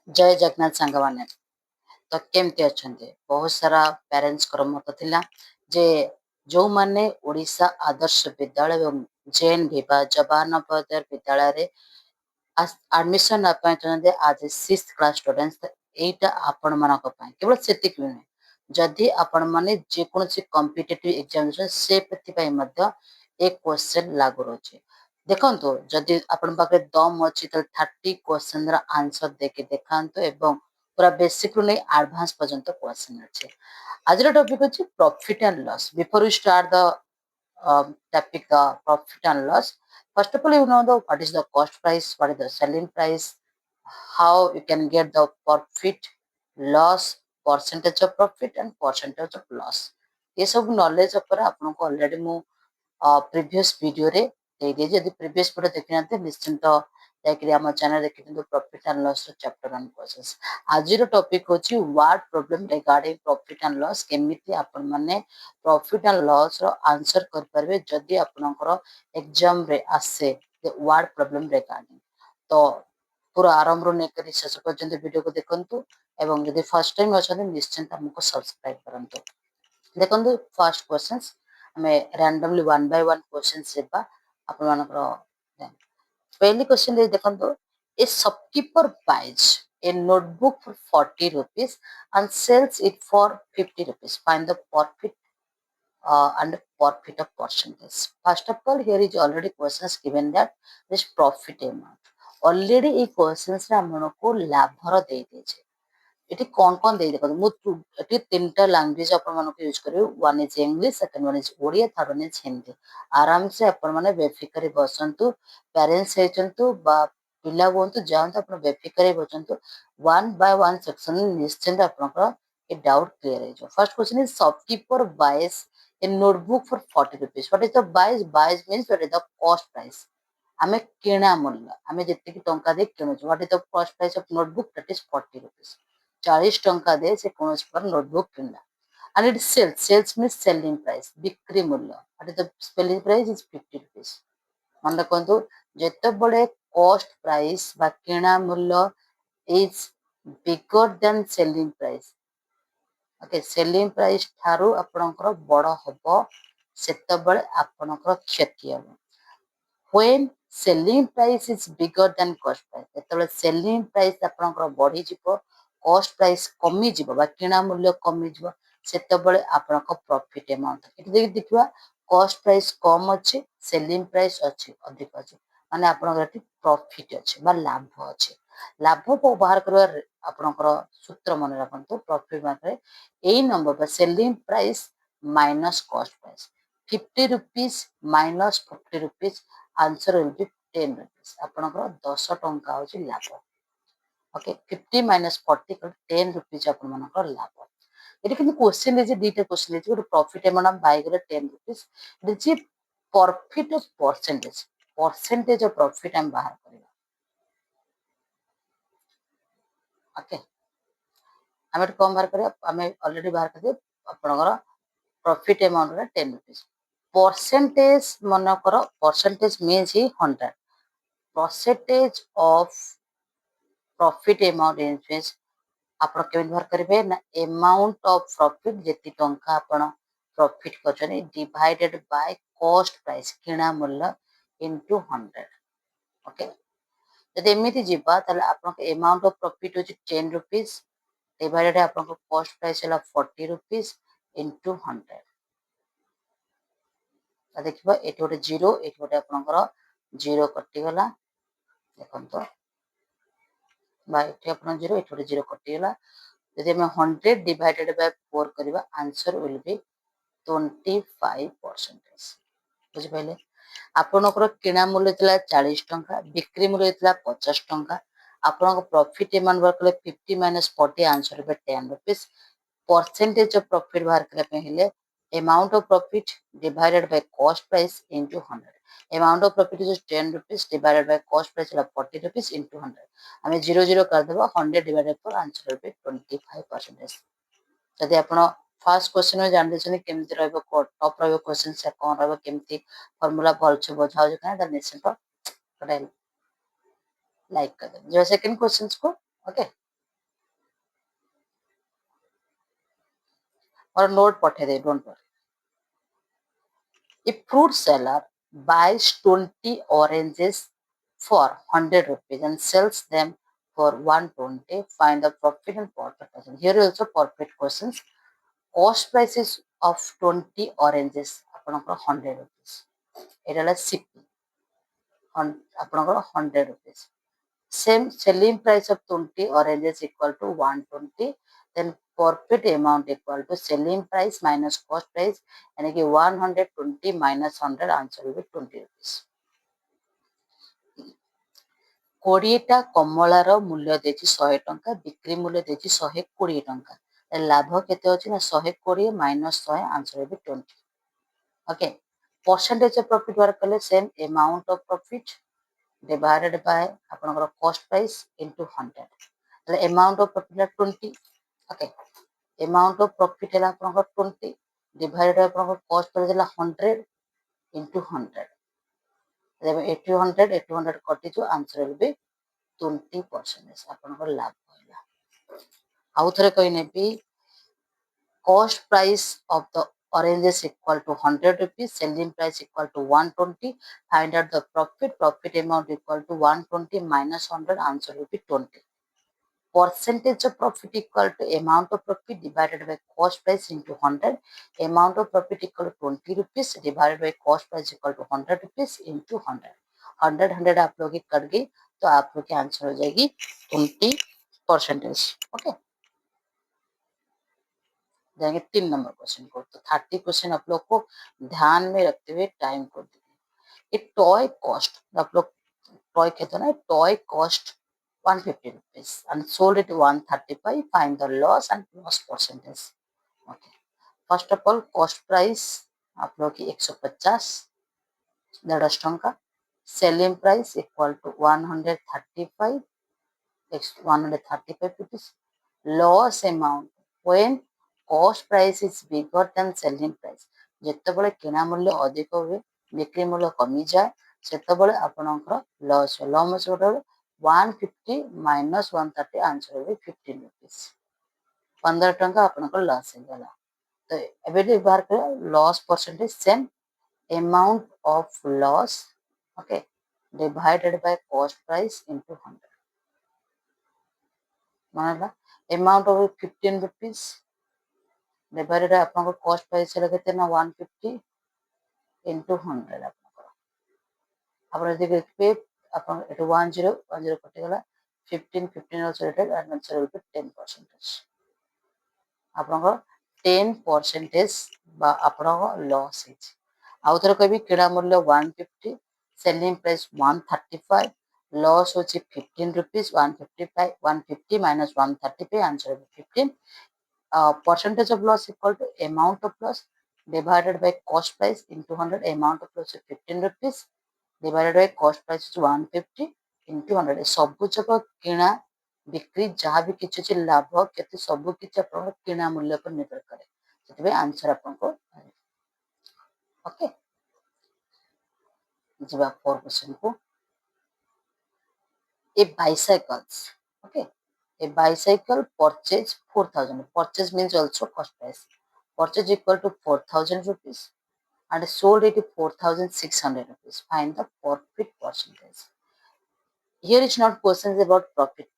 जय जगन्नाथ सांग मैंने तो केमती अच्छा बहुत सारा पेरेंट्स मत थिला जे जो माने ओडिशा आदर्श विद्यालय एवं जैन विभा जवाहर नवोदय विद्यालय रे आडमिशन चाहते आज 6th क्लास स्टूडेंट्स एटा आपण मानक केवल सेतिक नुहे जदि आपण माने जेकोसी कॉम्पिटिटिव एग्जामिनेशन से प्रति मध्य एक क्वेश्चन लागू रही देखो जदि आपण पाखे दम अच्छी 30 क्वेश्चन आंसर देके देखांतो एवं पूरा बेसिक रु नहीं एडवांस पर्यंत क्वेश्चन अच्छे आज टॉपिक अच्छे profit and loss before you start the topic the profit and loss. First of all, you know the what is the cost price, what is the selling price, how you can get the profit, loss, percentage of profit and percentage of loss. ये सब knowledge ऊपर आपको already मु previous video रे दे दे जदि previous video देखि नाते निश्चिंत जाकि आम चैनल देखि profit and loss chapter 1 questions आज रो टॉपिक होची what problem regarding profit and loss केमिति आपण माने प्रॉफिट एंड लॉस रो आंसर कर परबे जदि आपनकर एग्जाम रे आसे व्हाट प्रॉब्लम रिगार्डिंग तो पूरा आरंभ रो नेकरी शेष पर्यंत वीडियो को देखंतु एवं यदि फर्स्ट टाइम अछन निश्चिंत हमको सब्सक्राइब करंतु देखंतु फर्स्ट क्वेश्चंस हमें randomly one by one questions सेबा आपण मानकर पहली क्वेश्चन दे देखंतु a shopkeeper buys a notebook for 40 rupees and sells it for 50 rupees find the profit and profit of percentage first of all here is already questions given that this profit amount already A questions रे हमनको लाभर दे देछे eighty कौन दे देखो मु eighty तीनटा language अपन मानको use करियो one is English second one is Odia third one is Hindi आराम से अपन माने बेफिकर बसंतु पेरेंट्स हेचंतु बा पिला होंतु जानतो अपन बेफिकर बसंतु वन बाय वन सेक्शन निश्चिंत अपन ए डाउट क्लियर है जो first question is shopkeeper buys a notebook for 40 rupees what is the buys buys means what is the cost price आमे किणा मूल्य आमे जति टंका दे किणु what is the cost price of notebook that is 40 rupees 40 टंका दे से कौन पर नोटबुक किनला and it sells means selling price बिक्री मूल्य and the selling price is 50 rupees मन रखंतु जेते बड़े कॉस्ट प्राइस बा किणा मूल्य is bigger than selling price okay selling price ठारू आपनकर बड़ हबो सेते बळे आपनकर क्षति हबो when selling price is bigger than cost price जेते selling price आपनकर बढ़ी जिवो cost price कमी जिवो बा किणा मूल्य कमी जिवो सेते बळे आपनकर प्रॉफिट अमाउंट एटी देखि देखिबा cost price कम अछि selling price अछि अधिक अछि माने आपनकर एटी प्रॉफिट अछि बा लाभ अछि लाभ को बाहर करबा आपनकर सूत्र मन रखंतु प्रॉफिट मात्रे एई नंबर बा selling price minus cost price 50 rupees minus 50 rupees answer will be 10 rupees आपनकर 10 टंका होची लाभ ओके 50 minus 40 10 rupees आपन मनकर लाभ एटी किंतु क्वेश्चन जे दीटा क्वेश्चन जे प्रॉफिट अमाउंट बाय करे 10 rupees जे profit of percentage of profit हम बाहर करिया ओके हमें कम बाहर करिया हमें ऑलरेडी बाहर कर दे आपनकर प्रॉफिट अमाउंट रे 10 rupees percentage मनकर percentage means he 100 percentage of profit amount influence आपण केवल बाहर करेंगे ना अमाउंट ऑफ प्रॉफिट जेति टंका आपण प्रॉफिट करछने डिवाइडेड बाय कॉस्ट प्राइस किणा मूल्य इनटू 100 ओके जदि एमिति जिबा तले आपण के अमाउंट ऑफ प्रॉफिट होची 10 रुपीस डिवाइडेड आपण को कॉस्ट प्राइस हला 40 रुपीस इनटू 100 तो देखिबा एटी गोटे जीरो एटी गोटे आपनकर जीरो कटि गला देखन तो बा एटी आपण जीरो एटी गोटे जीरो कटि गला यदि हमें 100 डिवाइडेड बाय 4 करिबा आंसर विल बी 25% बुझि पाइले आपनकर किणा मूल्य थिला 40 टंका बिक्री मूल्य थिला 50 टंका आपनक प्रॉफिट अमाउंट बार कले 50 माइनस 40 आंसर बे 10 रुपीस परसेंटेज ऑफ प्रॉफिट बाहर करे पे हेले amount of profit divided by cost price into 100 amount of profit is 10 rupees divided by cost price 40 rupees into 100 हमें 0 0 कर देबो 100 डिवाइडेड पर आंसर बे 25% जदि आपण फर्स्ट क्वेश्चन में जान देछन केमति रहबो टॉप रहबो क्वेश्चन से कोन रहबो केमति फार्मूला भल से बुझाउ जे काहे द निश्चित पढ़ाई लाइक कर दे जो सेकंड क्वेश्चंस को ओके और नोट पठे दे, don't worry. If fruit seller buys 20 oranges for 100 rupees and sells them for 120, find the profit and profit margin. Here also profit questions. Cost prices of 20 oranges ଆପଣଙ୍କର 100 rupees. ଏଇଟା ହେଲା shipping. ଆପଣଙ୍କର 100 rupees. Same selling price of 20 oranges equal to 120. Then profit amount equal to selling price minus cost price. यानी कि 120 minus 100 answer will be 20 rupees. 20ଟା କମଳାର ମୂଲ୍ୟ ଦେଇଛି 100 ଟଙ୍କା, ବିକ୍ରି ମୂଲ୍ୟ ଦେଇଛି 120 ଟଙ୍କା. ଲାଭ କେତେ ଅଛି ନା 120 minus 100 answer will be 20. Okay. Percentage of profit work କଲେ same amount of profit divided by ଆପଣଙ୍କର cost price into 100. ତାହେଲେ amount of profit ହେଲା 20. Okay. Amount of profit ହେଲା ଆପଣଙ୍କର 20 divided by ଆପଣଙ୍କର cost price ହେଲା 100 into 100. ତେବେ 100 କଟିଯିବ, answer will be 20% ଆପଣଙ୍କର ଲାଭ ହେଲା. ଆଉ ଥରେ କହିନେବି, cost price of the oranges equal to 100 rupees, selling price equal to 120, find out the profit amount equal to 120 minus 100, answer will be 20. Percentage of profit equal to amount of profit divided by cost price into 100, amount of profit equal to 20 rupees divided by cost price equal to 100 rupees into 100. 100 आप लोग की cut गई तो आप लोग की answer हो जाएगी 20%. ओके, जाएंगे 3 नंबर क्वेश्चन को. तो 30 क्वेश्चन आप लोग को ध्यान में रखते हुए टाइम को दीजिए. ये टॉय कॉस्ट आप लोग टॉय कहते हैं ना, toy cost 150 rupees and sold it 135, find the loss and loss percentage. Okay. First of all, cost price आप लोग की 150 150 टंका, selling price equal to 135 rupees. Loss amount when cost price is bigger than selling price. ଯେତେବେଳେ କିଣା ମୂଲ୍ୟ ଅଧିକ ହୁଏ ବିକ୍ରି ମୂଲ୍ୟ କମିଯାଏ ସେତେବେଳେ ଆପଣଙ୍କର ଲସ୍ ହୁଏ. ଲସ୍ ଗୋଟେ 150 minus 130 answer will be 15 rupees. 15 ଟଙ୍କା ଆପଣଙ୍କର ଲସ୍ ହେଇଗଲା. ତ ଏବେ ବାହାର କରିବା loss percentage same amount of loss, okay, divided by cost price into 100. ମାନେ ହେଲା amount of 15 rupees divided by ଆପଣଙ୍କର cost price ହେଲା କେତେ ନା 150 into 100. ଆପଣଙ୍କର ଆପଣ ଯଦି ଦେଖିବେ ଆପଣ ଏଠି 10 କଟିଗଲା 15 also rated and answer will be 10%. ଆପଣଙ୍କ 10% ବା ଆପଣଙ୍କ ଲସ୍ ହେଇଛି. ଆଉ ଥରେ କହିବି କିଣା ମୂଲ୍ୟ 150, ସେଲିଂ ପ୍ରାଇସ୍ 135, ଲସ୍ ହେଉଛି 15 rupees, 150 minus 135 answer will be 15. Percentage of loss equal to amount of loss divided by cost price into 100. Amount of loss is 15 rupees divided by cost price is 150 into 100. ସବୁ ଯାକ କିଣା ବିକ୍ରି ଯାହା ବି କିଛି ଅଛି ଲାଭ କେତେ ସବୁ କିଛି ଆପଣଙ୍କର କିଣା ମୂଲ୍ୟ ଉପରେ ନିର୍ଭର କରେ. ସେଥିପାଇଁ ଆନ୍ସର ଆପଣଙ୍କୁ ଓକେ. ଯିବା 4 क्वेश्चन को. A bicycles, okay, a bicycle purchase 4000. Purchase means also cost price. Purchase equal to 4000 rupees and sold it 4600 rupees. Find the profit percentage. Here is not questions about profit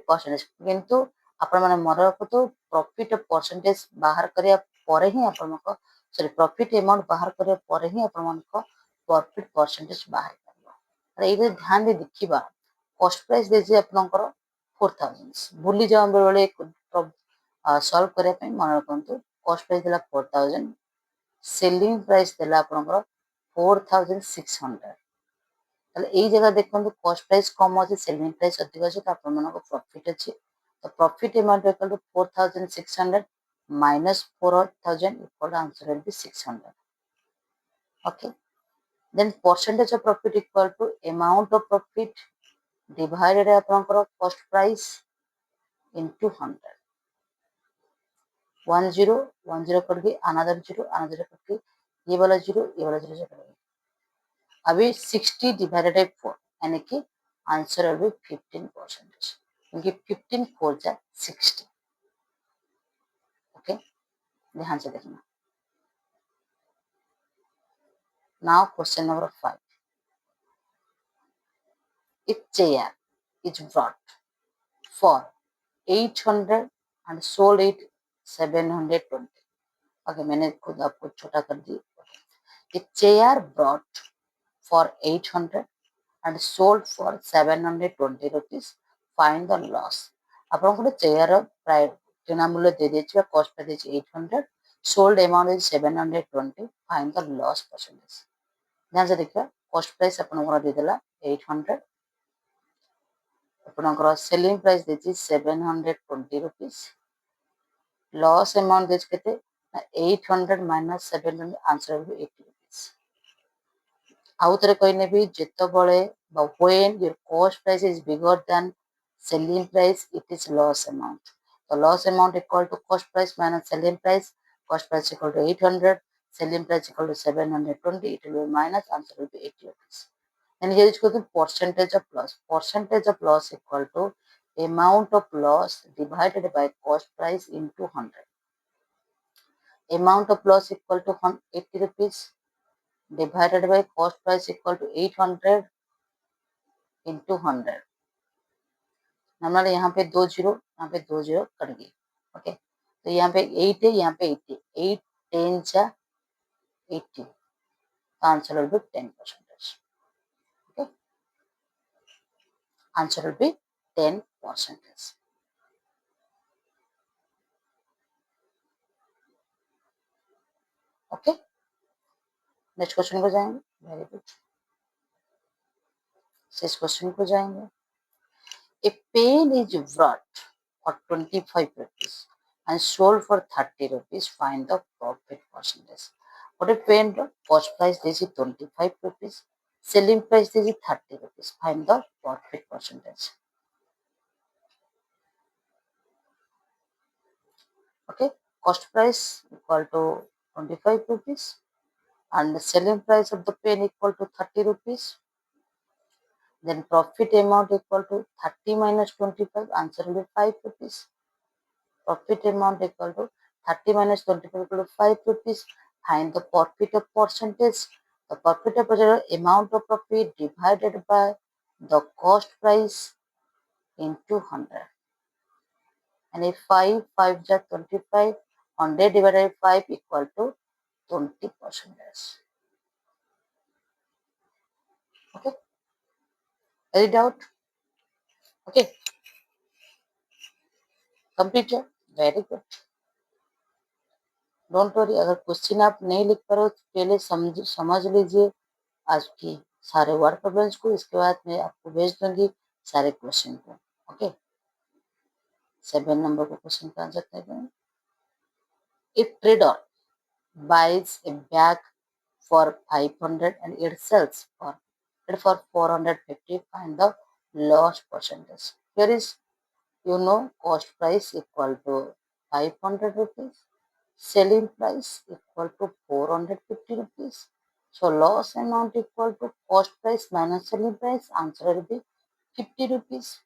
percentage, किंतु आपण माने मन रखतो profit percentage बाहर करिया परे ही आपनको sorry profit amount बाहर करिया परे ही आपनको प्रॉफिट परसेंटेज बाहर करियो. अरे ये ध्यान दे देखिबा कॉस्ट प्राइस देजे आपनकर 4000 भूली जाओ बेले सॉल्व करिया पे मन रखतो कॉस्ट प्राइस देला 4000, सेलिंग प्राइस देला आपनकर 4600. তাহলে এই জায়গা দেখুন কস্ট প্রাইস কম আছে সেলিং প্রাইস ଅଧିକ ଅଛି ତ ଆପଣମାନଙ୍କ ପ୍ରଫିଟ୍ ଅଛି. ତ profit amount equal to 4600 minus 4000 equal to answer will be 600. Okay. Then percentage of profit equal to amount of profit divided ଆପଣଙ୍କର cost price into 100. 10 कट गई, another 0 कट गई, ये वाला 0 ये वाला 0 कट गई. अभी 60 divided by 4 यानी कि आंसर will be 15%. क्योंकि 15 4 जा 60. ओके. ध्यान से देखना। Now question number 5, if chair is brought for 800 and sold it 720, okay मैंने खुद आपको छोटा कर दी। A chair brought for 800 and sold for 720 rupees, find the loss। ଆପଣଙ୍କୁ ଗୋଟେ ଚେୟାର ପ୍ରାୟ କିଣା ମୂଲ୍ୟ ଦେଇଦେଇଛି ବା କଷ୍ଟ ଦେଇଛି 800, sold amount is 720, find the loss percentage। ଧ୍ୟାନ ସେ ଦେଖିବା, କଷ୍ଟ ପ୍ରାଇସ୍ ଆପଣଙ୍କର ଦେଇଦେଲା 800, ଆପଣଙ୍କର ସେଲିଂ ପ୍ରାଇସ୍ ଦେଇଛି 720 rupees, लॉस अमाउंट देज केते 800 minus 720, answer will be 80 rupees। आउ थरे कहने भी जेतबळे when your cost price is bigger than selling price, it is loss amount। तो loss amount equal to cost price minus selling price, cost price equal to 800, selling price equal to 720, it will be minus, answer will be 80 rupees। and here is called percentage of loss। percentage of loss equal to amount of loss divided by cost price into 100। amount of loss equal to 80 rupees divided by cost price equal to 800 into 100। हमारे यहाँ पे 2 zero, यहाँ पे 2 zero cut गई। Okay, तो यहाँ पे 8 है, यहाँ पे 80, 8 10 जा 80, answer will B 10%। Okay, answer will B 10%। Okay, next question को जाएंगे। वेरी गुड, इस क्वेश्चन को जाएंगे। A pen is brought for 25 rupees and sold for 30 rupees, find the profit percentage। ଗୋଟେ ପେନ୍ ର କଷ୍ଟ ପ୍ରାଇସ୍ ଦେଇଛି 25 rupees, ସେଲିଂ ପ୍ରାଇସ୍ ଦେଇଛି 30 rupees, find the profit percentage। okay, cost price equal to 25 rupees and the selling price of the pen equal to 30 rupees, then profit amount equal to 30 minus 25, answer will be 5 rupees। profit amount equal to 30 minus 25 equal to 5 rupees, find the profit of percentage। the profit of percentage, amount of profit divided by the cost price into 100, and if 5 is 25, 100 divided by 5 equal to 20%। okay, any doubt? okay, completed, very good। Don't worry, अगर question आप नहीं लिख पा रहे हो तो पहले समझ लीजिए आज की सारे वर्ड प्रॉब्लम्स को, इसके बाद मैं आपको भेज दूंगी सारे क्वेश्चन को। ओके, 7 नंबर को क्वेश्चन का आंसर करेंगे। If trader buys a bag for 500 and it sells for 450, find the loss percentage। here is, cost price equal to 500 rupees, selling price equal to 450 rupees, so loss amount equal to cost price minus selling price, answer will be 50 rupees।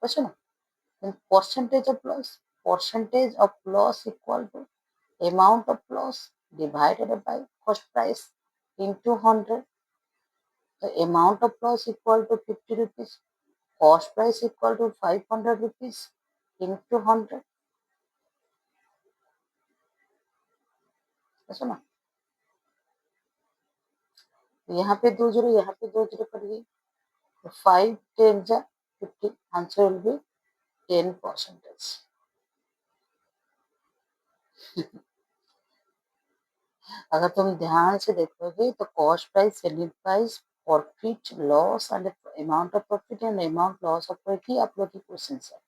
question, then percentage of loss equal to amount of loss divided by cost price into 100। the amount of loss equal to 50 rupees, cost price equal to 500 rupees into 100। सुना, यहाँ पे 2 zero, यहाँ पे 2 zero cut गई, तो 5 10 जा 50, answer will B 10%। अगर तुम ध्यान से देखोगे तो cost price, selling price, profit loss and amount of profit and amount loss of profit आप लोग की क्वेश्चन है।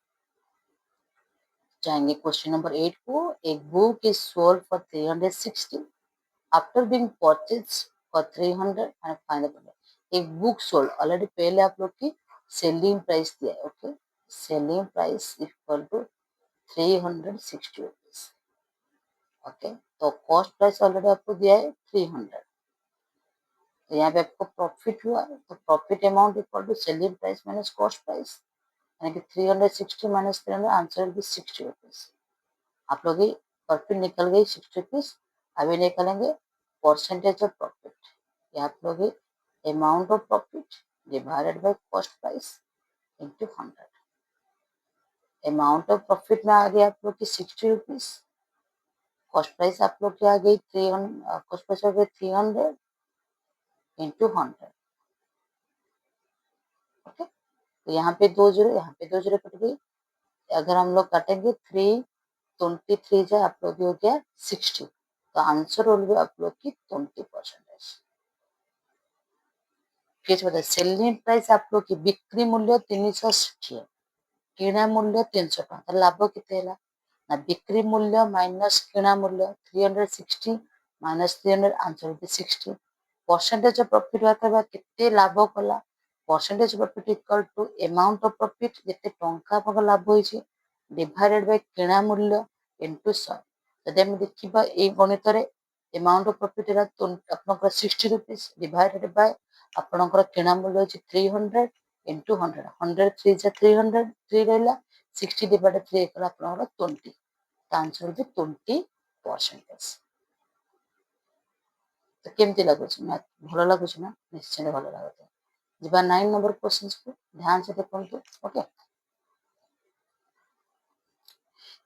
जाएंगे क्वेश्चन नंबर 8 को। एक book is sold for 360 after being purchase for 300 and final. एक बुक सोल्ड, ऑलरेडी पहले आप लोग की सेलिंग प्राइस दिया है। Okay, selling price equal to 360 rupees. Okay, तो कॉस्ट प्राइस ऑलरेडी आपको दिया है 300, तो यहाँ पे आपको प्रॉफिट हुआ है, तो profit amount equal to selling price minus cost price, यानी कि 360 minus 300, answer will be 60 rupees. आप लोग प्रॉफिट निकल गई 60 रुपीज। अभी निकलेंगे परसेंटेज ऑफ प्रॉफिट। ये आप लोग amount of profit divided by cost price into 100। Amount of profit में आ गया आप लोग की 60 रुपीज। कॉस्ट प्राइस आप लोग की आ गई 300, कॉस्ट प्राइस हो गई 300 इंटू 100। ओके, तो यहाँ पे 2 जीरो, यहाँ पे 2 जीरो कट गई। अगर हम लोग काटेंगे 323 जाए आप लोग हो गया 60, तो आंसर हो गया आप लोग की 20%। फिर बताए सेलिंग प्राइस आप लोग की बिक्री मूल्य 360 है, किणा मूल्य 300 टଙ୍କା, लाभ केते हैला ना बिक्री मूल्य माइनस किणा मूल्य 360 माइनस 300 आंसर होती 60। परसेंटेज ऑफ प्रॉफिट बात केते लाभ कला, percentage profit equal to amount of profit जेते टंका आपन लाभ होइछि डिवाइडेड बाय किणा मूल्य इनटू 100। जदि हम देखिबा ए गणित रे अमाउंट ऑफ प्रॉफिट एला आपनकर 60 रुपीस डिवाइडेड बाय आपनकर किणा मूल्य होछि 300 इनटू 100। 100 3 जा 300 3 रहला 60 डिवाइडेड 3 एकला आपनकर 20। तो आंसर होछि 20%। तो केमती लागुछ मैथ भलो लागुछ ना, निश्चय भलो लागत। जिबा 9 नंबर क्वेश्चंस को ध्यान से देखंतु। Okay,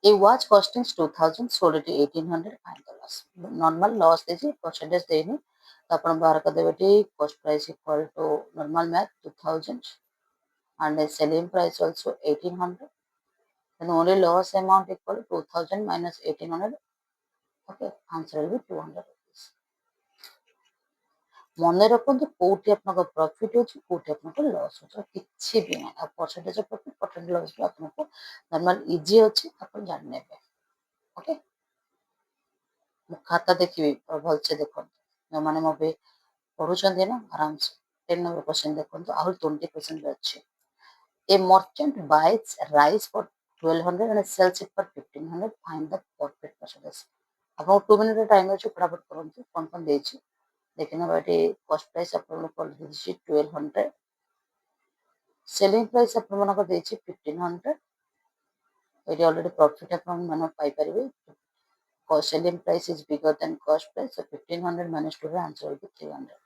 a watch costing 2000 sold it 1800, find the loss। Normal loss देछि, परसेंटेज देनी, तो अपन बाहर कर देबे टी cost price equal to normal math 2000 and the selling price also 1800, then only loss amount equal to 2000 minus 1800। okay, answer will be 200 rupees। মনে ରଖନ୍ତୁ କୋଉଠି ଆପଣଙ୍କ ପ୍ରଫିଟ ଅଛି କୋଉଠି ଆପଣଙ୍କ ଲସ୍ ଅଛି, କିଛି ବି ନାହିଁ। ଆଉ percentage of profit percentage loss ବି ଆପଣଙ୍କୁ ନର୍ମାଲ ଇଜି ଅଛି, ଆପଣ ଜାଣିନେବେ। ଓକେ, ମୁଁ ଖାତା ଦେଖିବି ଭଲସେ ଦେଖନ୍ତୁ, ଯୋଉମାନେ ମୋ ବି ପଢୁଛନ୍ତି ନା ଆରାମସେ 10 ନମ୍ବର କ୍ୱେଶ୍ଚନ ଦେଖନ୍ତୁ, ଆହୁରି 20% ଅଛି। A merchant buys rice for 1200 and sells it for 1500, find the profit percentage। ଆପଣଙ୍କୁ 2 ମିନିଟ ଟାଇମ ଅଛି, ଫଟାଫଟ କରନ୍ତୁ କଣ କଣ ଦେଇଛି ଦେଖିନେବା। ଏଠି କଷ୍ଟ ପ୍ରାଇସ୍ ଆପଣଙ୍କୁ କରିଦେଇଛି 1200, ସେଲିଂ ପ୍ରାଇସ୍ ଆପଣମାନଙ୍କର ଦେଇଛି 1500। ଏଠି ଅଲରେଡି ପ୍ରଫିଟ ଆପଣ ମାନେ ପାଇପାରିବେ। ସେଲିଂ ପ୍ରାଇସ୍ ଇଜ ବିଗର ଦେନ୍ କଷ୍ଟ ପ୍ରାଇସ୍, so 1500 minus 2 ର ଆନ୍ସର ହେଉଛି 300।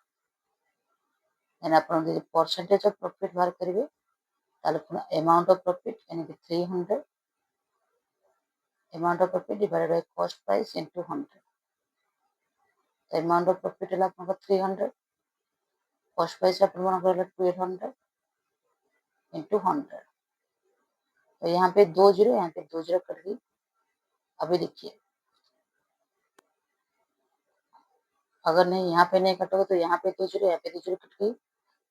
ଦେନ୍ ଆପଣ ଯଦି ପରସେଣ୍ଟେଜ ଅଫ ପ୍ରଫିଟ ବାହାର କରିବେ ତାହେଲେ ପୁଣି amount of profit यानी कि 300, amount of profit divided by cost price into 100। तो amount of profit है आपका 300, cost price आपका 1200 into 100। तो यहाँ पे 2 जीरो, यहाँ पे 2 जीरो कट गई। अभी देखिए अगर नहीं यहाँ पे नहीं कटोगे तो यहाँ पे 2 जीरो, यहाँ पे 2 जीरो कट गई।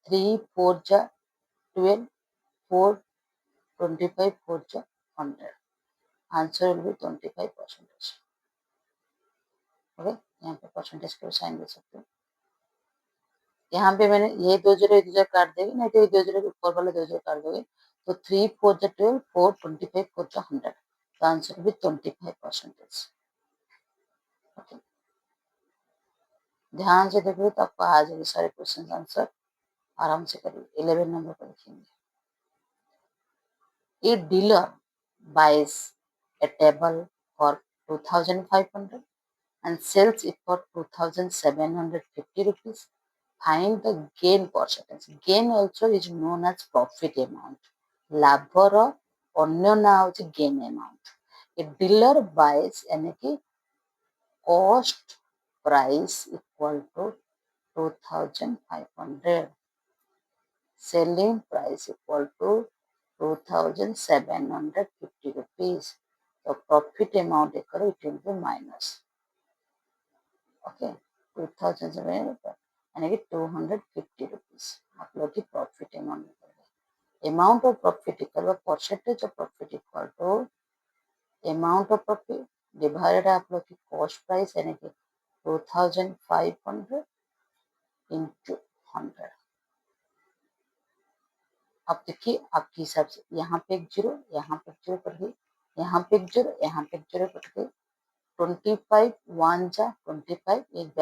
3 4 जा 12, 4 25, 4 जा 100, आंसर विल बी 25%। ओके, यहाँ पे परसेंटेज को साइन दे सकते हो। यहाँ पे मैंने ये 2 जीरो 1 जीरो काट देगी, नहीं तो ये 2 जीरो ऊपर वाले 2 जीरो काट दोगे तो 3 4 जा 12, 4 25, 4 जा 100, तो आंसर भी 25%। ओके, ध्यान से देखोगे तो आपको आ जाएंगे सारे क्वेश्चन आंसर, आराम से करिए। 11 नंबर पर लिखेंगे। A dealer buys a table for 2500 and sells it for 2750 rupees, find the gain percentage। gain also is known as profit amount। लाभर अन्य ना होची gain amount। a dealer buys यानी कि cost price equal to 2500, selling price equal to 2750 rupees। तो profit amount करो it will be minus। Okay, 2700 यानी कि 250 रुपीज आप लोग की प्रॉफिट अमाउंट निकल। Amount of profit equal percentage of profit equal to amount of profit divided आप लोग की कॉस्ट प्राइस यानी कि 2500 इंटू 100। अब देखिए आपके हिसाब से यहाँ पे एक जीरो, यहाँ पे एक जीरो कट गई, यहाँ पे एक जीरो, यहाँ पे एक जीरो कट गई। 25 1 जा 25, एक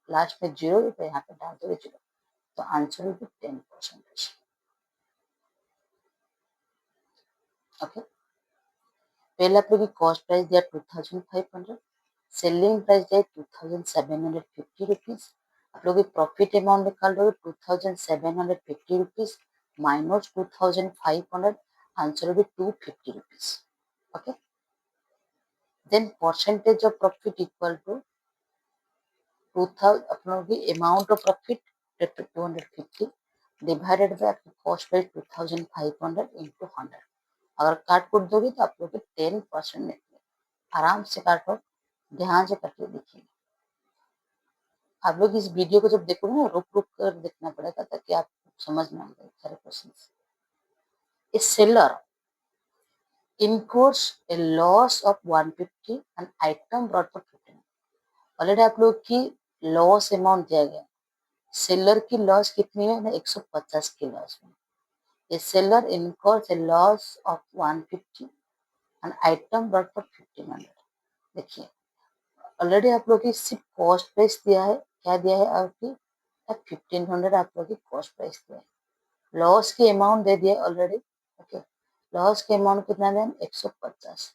लास्ट में जीरो तो यहाँ पे डाल दो जीरो, तो आंसर विल बी 10%। ओके, पहले आप लोग की कॉस्ट प्राइस दिया 2500, सेलिंग प्राइस दिया 2750 रुपीज। आप लोग प्रॉफिट अमाउंट निकाल रहे हो 2750 रुपीज माइनस 2500, आंसर होगी 250 rupees. Okay, then percentage of profit equal to 2000, आप लोगों की amount of profit 250 divided by cost price 2500 into 100। अगर काट कुट दोगे तो आप लोग 10% निकले। आराम से काटो, ध्यान से करके देखिए। आप लोग इस वीडियो को जब देखोगे ना, रुक रुक कर देखना पड़ेगा ताकि आप समझ में आ जाए सारे question. A seller incurs a loss of 150 and item brought for 15। Already आप लोग की लॉस अमाउंट दिया गया, सेलर की लॉस कितनी है ना, 150 की लॉस में। ए seller incurs a loss of 150 and item brought for 1500। देखिए, ऑलरेडी आप लोग की सिर्फ कॉस्ट प्राइस दिया है, क्या दिया है आपकी 1500, आप लोग की कॉस्ट प्राइस दिया है। लॉस की अमाउंट दे दिया ऑलरेडी। ओके, लॉस की अमाउंट कितना दें 150।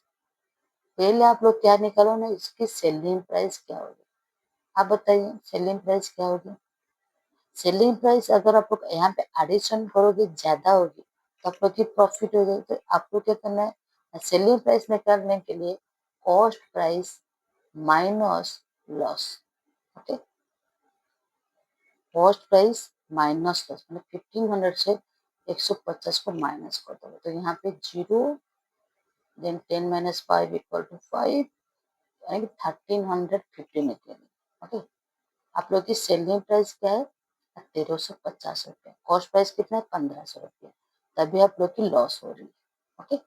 पहले आप लोग क्या निकालो ना, इसकी सेलिंग प्राइस क्या होगी, आप बताइए सेलिंग प्राइस क्या होगी। सेलिंग प्राइस अगर आप लोग यहाँ पे एडिशन करोगे ज्यादा होगी तो आप लोग की प्रॉफिट हो जाएगी। तो आप लोग क्या करना है, सेलिंग प्राइस निकालने के लिए cost price minus loss. Okay, cost price minus loss मतलब 1500 से 150 को माइनस कर दोगे तो यहाँ पे 0, देन 10 माइनस 5 इक्वल टू 5, यानी 1350 निकलेगी। ओके, आप लोग की सेलिंग प्राइस क्या है 1350 रुपये, कॉस्ट प्राइस कितना है 1500 रुपये, तभी आप लोग की लॉस हो रही है। ओके,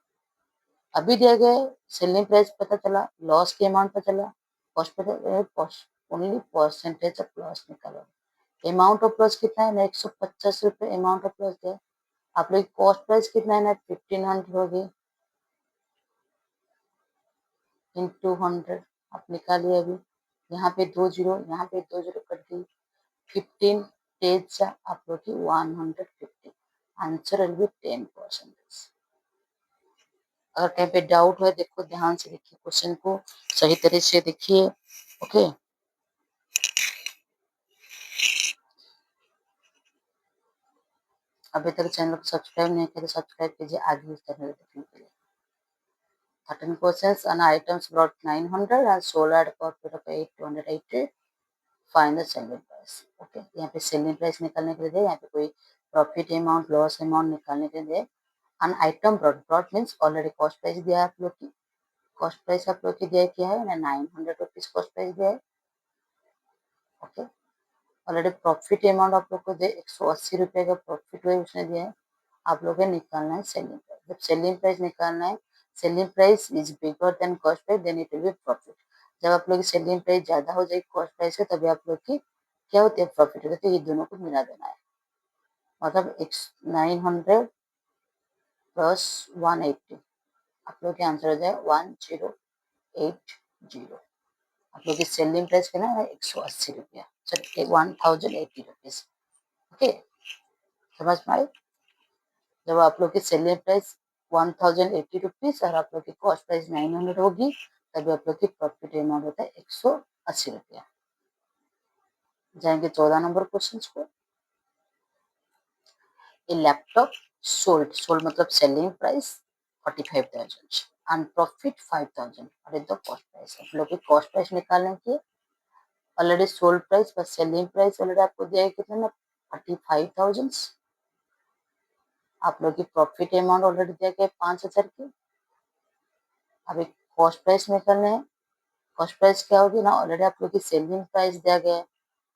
अभी दिया गया सेलिंग प्राइस पता चला, लॉस की अमाउंट पता चला, कॉस्ट पता, ओनली परसेंटेज ऑफ लॉस निकालो। अमाउंट ऑफ लॉस कितना है ना 150 रुपये अमाउंट ऑफ लॉस है। आप लोग कॉस्ट प्राइस कितना है ना 1500 होगी इंटू 100, आप निकालिए अभी। यहाँ पे 2 जीरो, यहाँ पे 2 जीरो कट गई, 15 टेज आप लोग की 150, आंसर विल बी 10%। अगर कहीं पे डाउट है देखो, ध्यान से देखिए क्वेश्चन को, सही तरह से देखिए। ओके, अभी तक चैनल को सब्सक्राइब नहीं किया तो सब्सक्राइब कीजिए आगे इस चैनल देखने के लिए। 13 questions and items brought 900 and sold at profit of 880, final selling price. Okay, यहाँ पे सेलिंग प्राइस निकालने के लिए, यहाँ पे कोई प्रॉफिट अमाउंट लॉस अमाउंट निकालने के लिए an item bought, bought means already cost price दिया है आप लोग की, कॉस्ट प्राइस आप लोग की दिया क्या है ना 900 रुपीज कॉस्ट प्राइस दिया है। ओके, ऑलरेडी प्रॉफिट अमाउंट आप लोग को दे 180 रुपये का प्रॉफिट हुआ उसने दिया है। आप लोग को निकालना है सेलिंग प्राइस। जब सेलिंग प्राइस निकालना है, selling price is bigger than cost price, then it will be profit. जब आप लोग की सेलिंग प्राइस ज्यादा हो जाएगी कॉस्ट प्राइस से, तभी आप लोग की क्या होती है प्रॉफिट होती है। तो ये दोनों को मिला देना है, मतलब 900 प्लस 180, आप लोग के आंसर हो जाए 1080। आप लोग की सेलिंग प्राइस कितना है 180 रुपया, सॉरी 1080 रुपीज। ओके, समझ में आई। जब आप लोग की सेलिंग प्राइस 1080 रुपीज और आप लोग की कॉस्ट प्राइस 900 होगी, तभी आप लोग की प्रॉफिट अमाउंट होता है 180 रुपया। जाएंगे 14 नंबर क्वेश्चन को। ए लैपटॉप सोल्ड, सोल्ड मतलब सेलिंग प्राइस 45,000 एंड प्रॉफिट 5,000 और द कॉस्ट प्राइस। आप लोग की कॉस्ट प्राइस निकालने की, ऑलरेडी सोल्ड प्राइस पर सेलिंग प्राइस ऑलरेडी आपको दिया है कितना ना 45,000। आप लोग की प्रॉफिट अमाउंट ऑलरेडी दिया गया 5,000 की। अभी कॉस्ट प्राइस निकालना है, कॉस्ट प्राइस क्या होगी ना, ऑलरेडी आप लोग की सेलिंग प्राइस दिया गया है,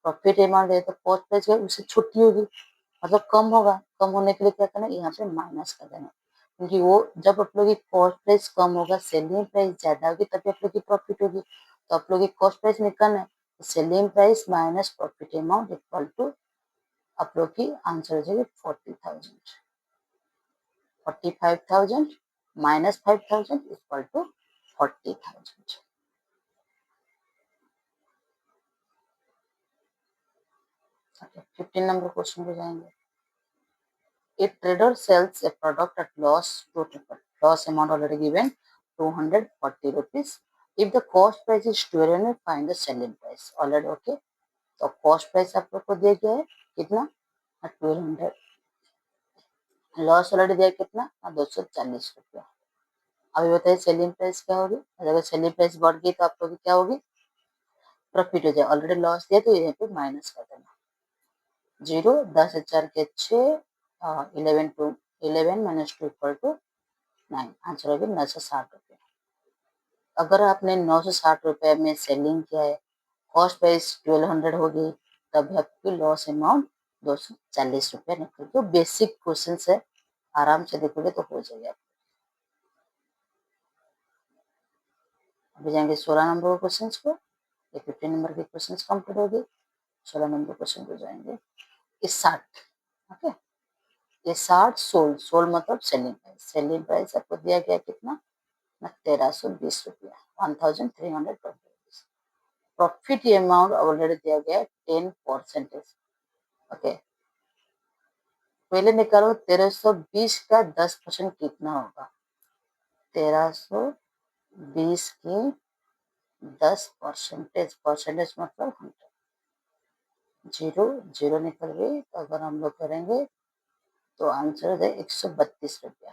प्रॉफिट अमाउंट है तो कॉस्ट प्राइस उससे छुट्टी होगी, मतलब कम होगा। कम होने के लिए क्या करना है, यहाँ पे माइनस कर देना, क्योंकि वो जब आप लोग की कॉस्ट प्राइस कम होगा सेलिंग प्राइस ज्यादा होगी तभी आप लोग की प्रॉफिट होगी। तो आप लोग की कॉस्ट प्राइस निकालना है, selling price minus profit amount equal to आप लोग की आंसर हो जाएगी 40,000। 45,000 minus 5,000 equal to 40,000। 15 number question पे जाएंगे। A trader sells a product at loss to people. Loss amount already given 240 rupees. If the cost price is 1200, find the selling price. Already okay. तो cost price आप लोग को दिया गया है कितना 1200, लॉस ऑलरेडी दिया कितना 240 रुपया। अभी बताइए सेलिंग प्राइस क्या होगी, अगर सेलिंग प्राइस बढ़ गई तो आप लोग की क्या होगी, प्रॉफिट हो जाए। ऑलरेडी लॉस दिया तो यहाँ पे माइनस कर देना, 0 10,000 के 6 11 माइनस 2 इक्वल टू 9, आंसर होगी 960 रुपये। अगर आपने 960 रुपये में सेलिंग किया है, कॉस्ट प्राइस 1200 होगी, तब आपकी लॉस अमाउंट 240 रुपये निकल। जो बेसिक क्वेश्चन है, आराम से देखोगे तो हो जाएगा। अभी जाएंगे 16 नंबर क्वेश्चन को, 15 नंबर के क्वेश्चन कंप्लीट हो गए। 16 नंबर क्वेश्चन को जाएंगे। इस 60 ओके, ये 60 सोल मतलब सेलिंग प्राइस। सेलिंग प्राइस आपको दिया गया कितना 1320 रुपया, 1320 रुपीज। प्रॉफिट अमाउंट ऑलरेडी दिया गया 10%। ओके, पहले निकालो 1320 का 10% कितना होगा। 1320 की 10%, परसेंटेज मतलब 100, 0 निकल गई। तो अगर हम लोग करेंगे तो आंसर है 132 रुपया।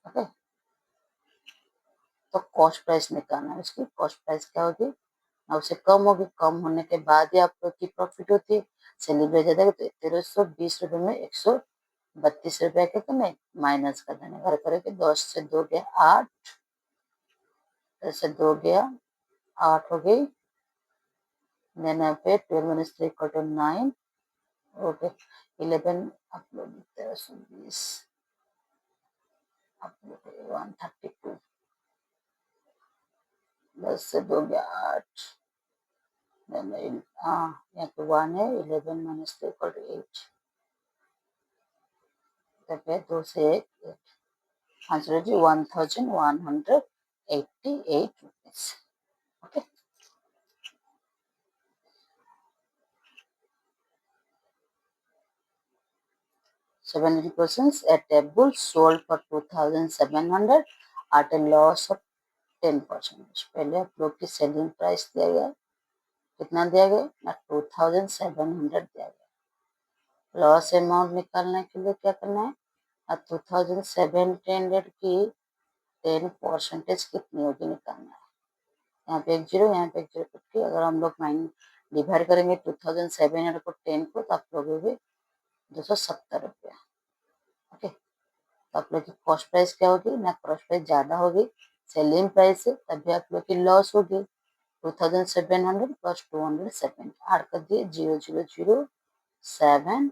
ओके, तो कॉस्ट प्राइस निकालना है। इसकी कॉस्ट प्राइस क्या होगी, उससे कम होगी, कम होने के बाद ही आप लोग की प्रॉफिट होती है। सेलिब्रेट ज्यादा तो 1320 रुपये में 132 रुपया के नहीं माइनस कर देना। अगर करेंगे 10 से 2 गया 8, 10 से 2 गया 8 हो गई, देन यहाँ पे 12 माइनस 3 इक्वल टू 9। ओके, 11 आप लोग 1320 आप लोग 132, 10 से 2 गया 8, यहाँ पे 1 है, 11 माइनस 3 इक्वल टू 8, तो 2 से 1 आंसर है जी 1188 rupees. Okay, seven questions. A table sold for 2,700 at a loss of 10%। पहले आप लोग की सेलिंग प्राइस दिया गया, कितना दिया गया ना 2,700 दिया गया। लॉस अमाउंट निकालने के लिए क्या करना है, 2,700 की 10% कितनी होगी निकालना है। यहाँ पे एक जीरो, यहाँ पे एक जीरो करके अगर हम लोग डिवाइड करेंगे 2,700 को 10 को, तो आप लोग होगी 270 रुपया। ओके, तो आप लोग की कॉस्ट प्राइस क्या होगी ना, कॉस्ट प्राइस ज्यादा होगी सेलिंग प्राइस से, तभी आप लोग की लॉस होगी। 2,700 प्लस 270 आठ कर दिए 0,007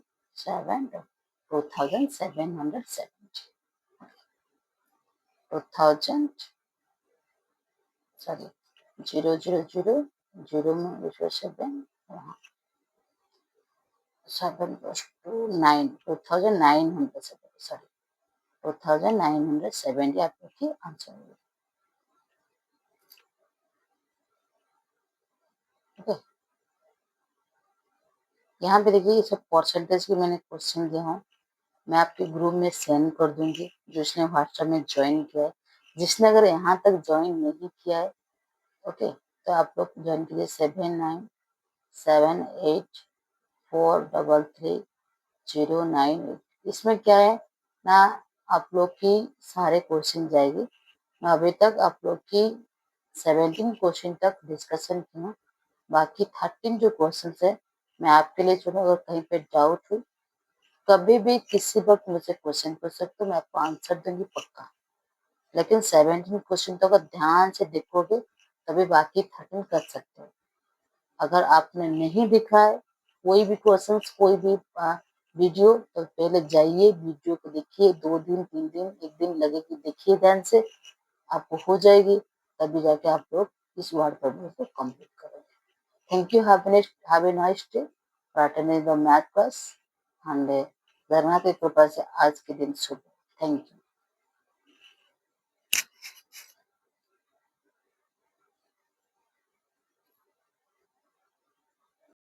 2,770 2000 सॉरी 0,000 में 7 7 प्लस 2 9 2,900 सॉरी 2,970 आप लोग की आंसर होगी। ओके, यहाँ पे देखिए ये सब परसेंटेज की मैंने क्वेश्चन दिया हूँ, मैं आपके ग्रुप में सेंड कर दूंगी। जिसने व्हाट्सएप में ज्वाइन किया है, जिसने अगर यहाँ तक ज्वाइन नहीं किया है, ओके, तो आप लोग ज्वाइन कीजिए 7978433098। इसमें क्या है ना, आप लोग की सारे क्वेश्चन जाएगी। मैं अभी तक आप लोग की 17 क्वेश्चन तक डिस्कशन की हूँ, बाकी 13 जो क्वेश्चन है मैं आपके लिए चुना। अगर कहीं पे डाउट हुई, कभी भी किसी वक्त मुझे क्वेश्चन पूछ सकते हो, मैं आपको आंसर दूंगी पक्का। लेकिन 17 क्वेश्चन तो अगर ध्यान से देखोगे तभी बाकी 13 कर सकते हो। अगर आपने नहीं देखा है कोई भी क्वेश्चन, कोई भी वीडियो, तो पहले जाइए वीडियो को देखिए, 2 दिन 3 दिन 1 दिन लगेगी, देखिए ध्यान से, आपको हो जाएगी, तभी जाके आप लोग इस वर्ड पढ़ने को कंप्लीट करोगे। Thank you, have a nice day for attending the math class, and भगवान की कृपा से आज के दिन शुभ। Thank you.